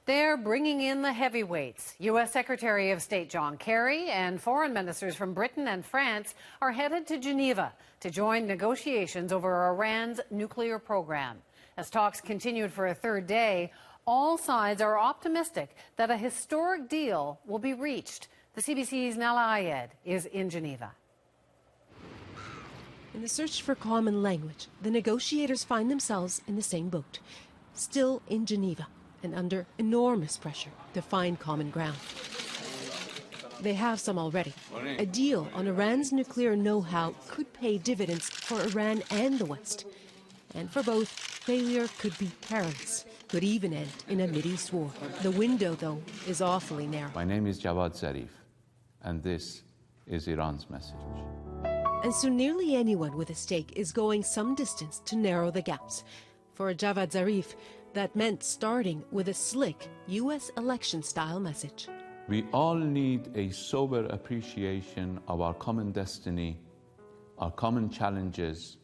They're bringing in the heavyweights. U.S. Secretary of State John Kerry and foreign ministers from Britain and France are headed to Geneva to join negotiations over Iran's nuclear program. As talks continued for a third day, all sides are optimistic that a historic deal will be reached. The CBC's Nala Ayed is in Geneva. In the search for common language, the negotiators find themselves in the same boat, still in Geneva and under enormous pressure to find common ground. They have some already. A deal on Iran's nuclear know-how could pay dividends for Iran and the West. And for both, failure could be perilous, could even end in a Mideast war. The window, though, is awfully narrow. My name is Javad Zarif, and this is Iran's message. And so nearly anyone with a stake is going some distance to narrow the gaps. For Javad Zarif, that meant starting with a slick U.S. election-style message. We all need a sober appreciation of our common destiny, our common challenges,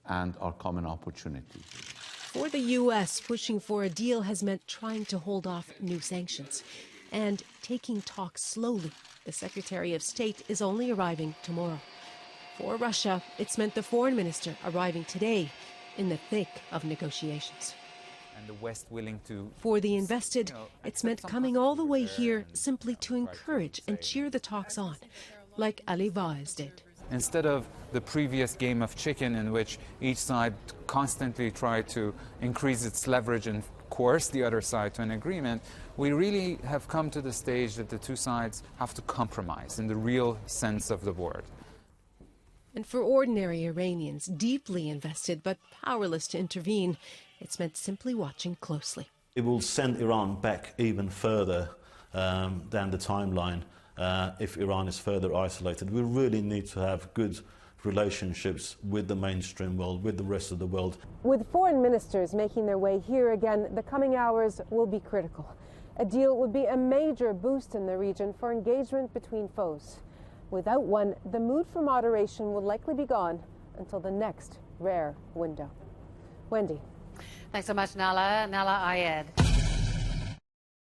and our common opportunities. For the U.S., pushing for a deal has meant trying to hold off new sanctions and taking talks slowly. The Secretary of State is only arriving tomorrow. For Russia, it's meant the foreign minister arriving today in the thick of negotiations. And the West willing to... For the invested, it's meant coming all the way here simply to encourage and cheer the talks on, like Ali Vaez did. Instead of the previous game of chicken in which each side constantly tried to increase its leverage and coerce the other side to an agreement, we really have come to the stage that the two sides have to compromise in the real sense of the word. And for ordinary Iranians, deeply invested but powerless to intervene, it's meant simply watching closely. It will send Iran back even further down the timeline if Iran is further isolated. We really need to have good relationships with the mainstream world, with the rest of the world. With foreign ministers making their way here again, the coming hours will be critical. A deal would be a major boost in the region for engagement between foes. Without one, the mood for moderation will likely be gone until the next rare window. Wendy. Thanks so much, Nala. Nala Ayed.